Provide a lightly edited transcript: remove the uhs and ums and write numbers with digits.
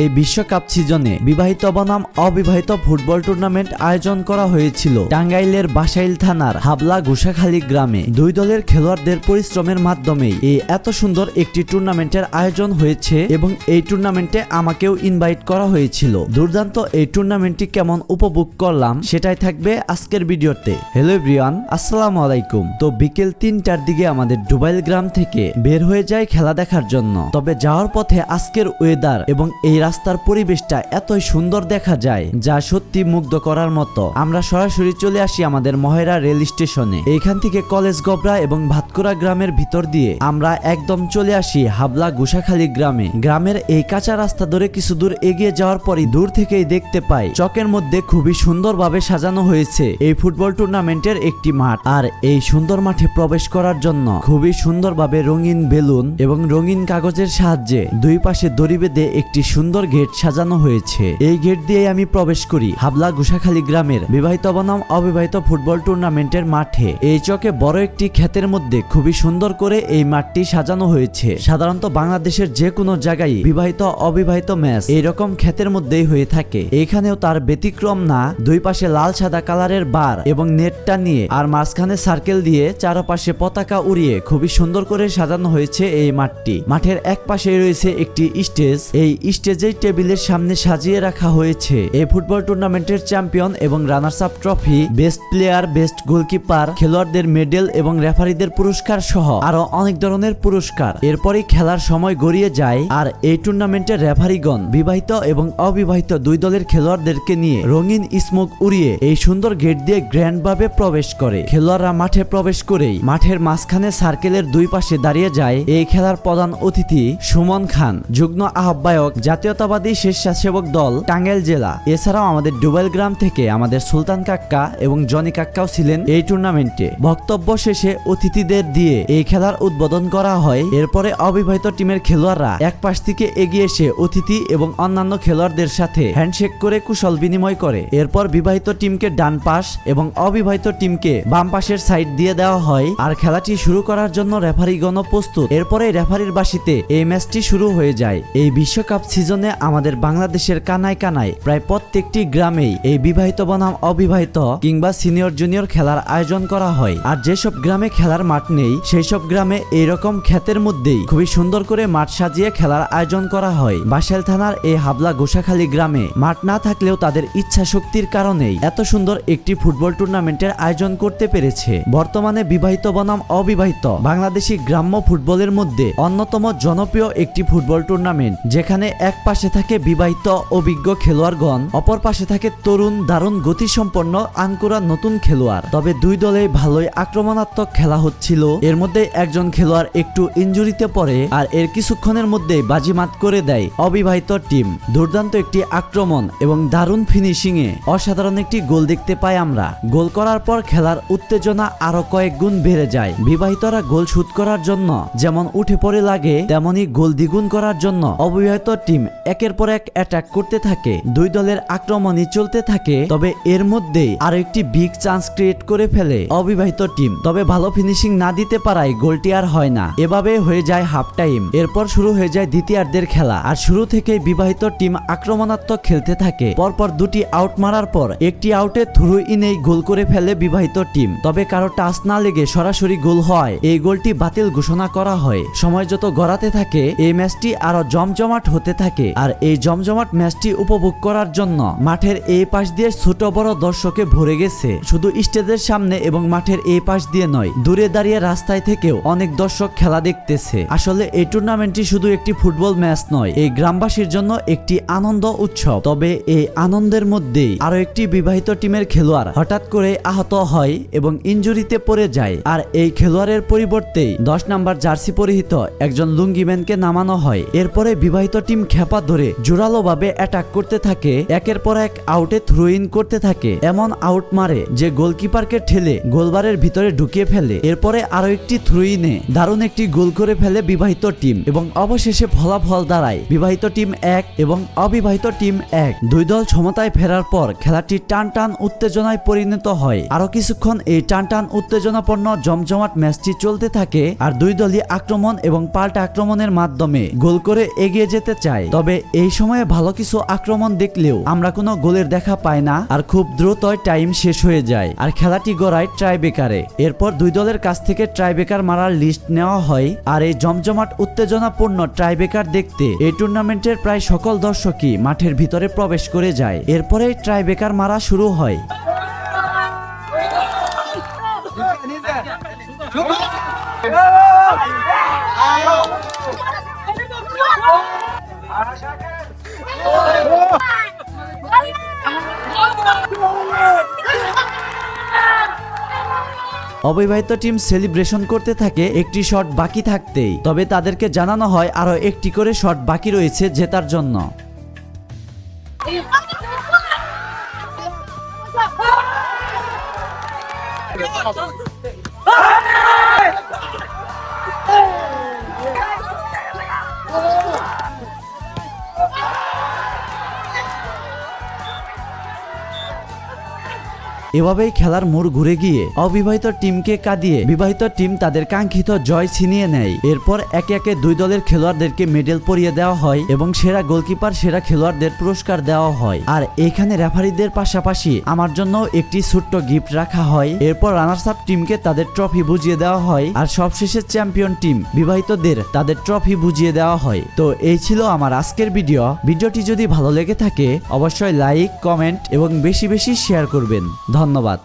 এই বিশ্বকাপ সিজনে বিবাহিত বনাম অবিবাহিত ফুটবল টুর্নামেন্ট আয়োজন করা হয়েছিল টাঙ্গাইলের বাসাইল থানার হাবলা গোসাখালী গ্রামে। দুই দলের খেলোয়াড়দের পরিশ্রমের মাধ্যমেই এই এত সুন্দর একটি টুর্নামেন্টের আয়োজন হয়েছে এবং এই টুর্নামেন্টে আমাকেও ইনভাইট করা হয়েছিল। দুর্দান্ত এই টুর্নামেন্টটি কেমন উপভোগ করলাম সেটাই থাকবে আজকের ভিডিওতে। হ্যালো এভরিওয়ান, আসসালামু আলাইকুম। তো বিকেল 3টার দিকে আমাদের ডুবাইল গ্রাম থেকে বের হয়ে যায় খেলা দেখার জন্য। তবে যাওয়ার পথে আজকের ওয়েদার এবং এই রাস্তার পরিবেশটা এতই সুন্দর দেখা যায় যা সত্যি মুগ্ধ করার মতো। আমরা সরাসরি চলে আসি আমাদের মহেরা রেল স্টেশনে। এইখান থেকে কলেজ গবরা এবং ভাতকুড়া গ্রামের ভিতর দিয়ে আমরা একদম চলে আসি হাবলা গোসাখালী গ্রামে। গ্রামের এই কাঁচা রাস্তা ধরে কিছু দূর এগিয়ে যাওয়ার পরই দূর থেকেই দেখতে পাই চকের মধ্যে খুবই সুন্দরভাবে সাজানো হয়েছে এই ফুটবল টুর্নামেন্টের একটি মাঠ। আর এই সুন্দর মাঠে প্রবেশ করার জন্য খুবই সুন্দরভাবে রঙিন বেলুন এবং রঙিন কাগজের সাহায্যে দুই পাশে দড়ি বেঁধে একটি সুন্দর গেট সাজানো হয়েছে। এই গেট দিয়ে আমি প্রবেশ করি হাবলা গোসাখালী গ্রামের বিবাহিত বনাম অবিবাহিত ফুটবল টুর্নামেন্টের মাঠে। এই চকে বড় একটি ক্ষেতের মধ্যে খুবই সুন্দর করে এই মাঠটি সাজানো হয়েছে। সাধারণত বাংলাদেশের যে কোনো জায়গায় বিবাহিত অবিবাহিত ম্যাচ এইরকম ক্ষেতের মধ্যেই হয়ে থাকে। এখানেও তার ব্যতিক্রম না। দুই পাশে লাল সাদা কালারের বার এবং নেটটা নিয়ে আর মাঝখানে সার্কেল দিয়ে চারপাশে পতাকা উড়িয়ে খুবই সুন্দর করে সাজানো হয়েছে এই মাঠটি। মাঠের এক পাশে রয়েছে একটি স্টেজ। এই স্টেজের টেবিলের সামনে সাজিয়ে রাখা হয়েছে এই ফুটবল টুর্নামেন্টের চ্যাম্পিয়ন এবং runners up trophy, best player, best goalkeeper, খেলোয়াড়দের মেডেল এবং রেফারিদের পুরস্কার সহ আরো অনেক ধরনের পুরস্কার। এরপরই খেলার সময় গড়িয়ে যায় আর এই টুর্নামেন্টের রেফারিগণ বিবাহিত এবং অবিবাহিত দুই দলের খেলোয়াড়দেরকে নিয়ে রঙিন স্মোক উড়িয়ে এই সুন্দর গেট দিয়ে গ্র্যান্ড ভাবে প্রবেশ করে। খেলোয়াড়রা মাঠে প্রবেশ করেই মাঠের মাঝখানে সার্কেলের দুই পাশে দাঁড়িয়ে যায় এই খেলার প্রধান অতিথি সুমন খান, যুগ্ম আহ্বায়ক, জাতীয়তাবাদী স্বেচ্ছাসেবক দল টাঙ্গাইল জেলা। এছাড়াও আমাদের ডুবাইল গ্রাম থেকে আমাদের সুলতান কাক্কা এবং জনি কাক্কাও ছিলেন এই টুর্নামেন্টে। বক্তব্য শেষে অতিথিদের দিয়ে এই খেলার উদ্বোধন করা হয়। এরপরে অবিবাহিত টিমের খেলোয়াড়রা এক পাশ থেকে এগিয়ে এসে অতিথি এবং অন্যান্য খেলোয়াড়দের সাথে হ্যান্ডশেক করে কুশল বিনিময় করে। এরপর বিবাহিত টিমকে ডান পাশ এবং অবিবাহিত টিমকে বাম পাশের সাইড দিয়ে দেওয়া হয় আর খেলাটি শুরু করার জন্য রেফারিগণ প্রস্তুত। এরপরে রেফারির বাঁশিতে এই ম্যাচটি শুরু হয়ে যায়। এই বিশ্বকাপ সিজনে আমাদের বাংলাদেশের কানায় কানায় প্রায় প্রত্যেকটি গ্রামেই এই বিবাহিত বনাম অবিবাহিত কিংবা সিনিয়র জুনিয়র খেলার আয়োজন করা হয়। আর যেসব গ্রামে খেলার মাঠ নেই সেই সব গ্রামে এইরকম ক্ষেতের মধ্যেই খুবই সুন্দর করে মাঠ সাজিয়ে খেলার আয়োজন করা হয়। বাসাইল থানার এই হাবলা গোসাখালী গ্রামে মাঠ না থাকলেও তাদের ইচ্ছা শক্তির কারণেই এত সুন্দর একটি ফুটবল টুর্নামেন্টের আয়োজন করতে পেরেছে। বর্তমানে বিবাহিত বনাম অবিবাহিত বাংলাদেশি গ্রাম্য ফুটবলের মধ্যে অন্যতম জনপ্রিয় একটি ফুটবল টুর্নামেন্ট, যেখানে এক পাশে থাকে বিবাহিত অভিজ্ঞ খেলোয়াড়গণ, অপর পাশে থাকে তরুণ দারুণ গতিসম্পন্ন আনকোরা নতুন খেলোয়াড়। তবে দুই দলে ভালোই আক্রমণাত্মক খেলা হচ্ছিল। এর মধ্যে একজন খেলোয়াড় একটু ইনজুরিতে পড়ে আর এর কিছুক্ষণের মধ্যে বাজিমাত করে দেয় অবিবাহিত টিম। দুর্দান্ত একটি আক্রমণ এবং দারুণ ফিনিশিং এ অসাধারণ একটি গোল দেখতে পাই আমরা। গোল করার পর খেলার উত্তেজনা আরো কয়েক গুণ বেড়ে যায়। বিবাহিতরা গোল শুট করার জন্য যেমন উঠে পড়ে লাগে তেমনি গোল দ্বিগুণ করার জন্য অবিবাহিত টিম একের পর এক অ্যাটাক করতে থাকে। দুই দলের আক্রমণই চলতে থাকে। তবে এর মধ্যেই আরো একটি বিগ চান্স ক্রিয়েট করে ফেলে অবিবাহিত টিম। তবে ভালো ফিনিশিং না দিতে পারায় গোলটি আর হয় না। এভাবে হয়ে যায় হাফ টাইম। এরপর শুরু হয়ে যায় দ্বিতীয়ার্ধের খেলা। আর শুরু থেকেই বিবাহিত টিম আক্রমণাত্মক খেলতে থাকে। পরপর দুটি আউট মারার পর একটি আউটে থ্রু ইনেই গোল করে ফেলে বিবাহিত টিম। তবে কারো টাচ না লেগে সরাসরি গোল হয় এই গোলটি বাতিল ঘোষণা করা হয়। সময় যত গড়াতে থাকে এই ম্যাচটি আরো জমজমাট হতে থাকে। আর এই জমজমাট ম্যাচটি উপভোগ করার জন্য মাঠের এই পাশ দিয়ে ছোট বড় দর্শকে ভরে গেছে। শুধু স্টেজের সামনে এবং মাঠের এই পাশ দিয়ে নয়, দূরে দাঁড়িয়ে রাস্তায় থেকেও অনেক দর্শক খেলা দেখতেছে। আসলে এই টুর্নামেন্টটি শুধু একটি ফুটবল ম্যাচ নয়, এই গ্রামবাসীর জন্য একটি আনন্দ উৎসব। তবে এই আনন্দের মধ্যেই আরো একটি বিবাহিত টিমের খেলোয়াড় হঠাৎ করে আহত হয় এবং ইনজুরিতে পড়ে যায়। আর এই খেলোয়াড়ের পরিবর্তে 10 নাম্বার জার্সি পরিহিত একজন লুঙ্গিম্যানকে নামানো হয়। এরপরে বিবাহিত টিম খেপা ধরে জোরালো ভাবে অ্যাটাক করতে থাকে। একের পর এক আউটে থ্রো ইন করতে থাকে। এমন আউট মারে যে গোলকিপারকে ঠেলে গোলবারের ভিতরে ঢুকিয়ে ফেলে। এরপরে আরো একটি থ্রো ইনে দারুণ একটি গোল করে ফেলে বিবাহিত টিম এবং অবশেষে ফলাফল দাঁড়ায় বিবাহিত টিম 1 এবং অবিবাহিত টিম 1। দুই দল সমতায় ফেরার পর খেলাটি টান টান উত্তেজনায় পরিণত হয়। আরো কিছুক্ষণ এই টান টান উত্তেজনাপূর্ণ জমজমাট ম্যাচটি চলতে থাকে আর দুই দলই আক্রমণ এবং পাল্টা আক্রমণের মাধ্যমে গোল করে এগিয়ে যেতে চায়। তবে তবে এই সময়ে ভালো কিছু আক্রমণ দেখলেও আমরা কোনো গোলের দেখা পাই না, আর খুব দ্রুতই টাইম শেষ হয়ে যায় আর খেলাটি গড়ায় ট্রাইবেকারে। এরপর দুই দলের কাছ থেকে ট্রাইবেকার মারার লিস্ট নেওয়া হয়। আর এই জমজমাট উত্তেজনাপূর্ণ ট্রাইবেকার দেখতে এই টুর্নামেন্টের প্রায় সকল দর্শকই মাঠের ভিতরে প্রবেশ করে যায়। এরপরে ট্রাইবেকার মারা শুরু হয়। অবিবাহিত টিম সেলিব্রেশন করতে থাকে একটি শট বাকি থাকতেই, তবে তাদেরকে জানানো হয় আরো একটি করে শট বাকি রয়েছে জেতার জন্য। এভাবেই খেলার মোড় ঘুরে গিয়ে অবিবাহিত টিমকে কাঁদিয়ে বিবাহিত টিম তাদের কাঙ্ক্ষিত জয় ছিনিয়ে নেয়। এরপর একে একে দুই দলের খেলোয়াড়দেরকে মেডেল পরিয়ে দেওয়া হয় এবং সেরা গোলকিপার, সেরা খেলোয়াড়দের পুরস্কার দেওয়া হয়। আর এখানে রেফারিদের পাশাপাশি আমার জন্য একটি ছোট্ট গিফট রাখা হয়। এরপর রানার্স আপ টিমকে তাদের ট্রফি বুঝিয়ে দেওয়া হয়, আর সবশেষে চ্যাম্পিয়ন টিম বিবাহিতদের তাদের ট্রফি বুঝিয়ে দেওয়া হয়। তো এই ছিল আমার আজকের ভিডিওটি যদি ভালো লেগে থাকে অবশ্যই লাইক, কমেন্ট এবং বেশি বেশি শেয়ার করবেন। ধন্যবাদ।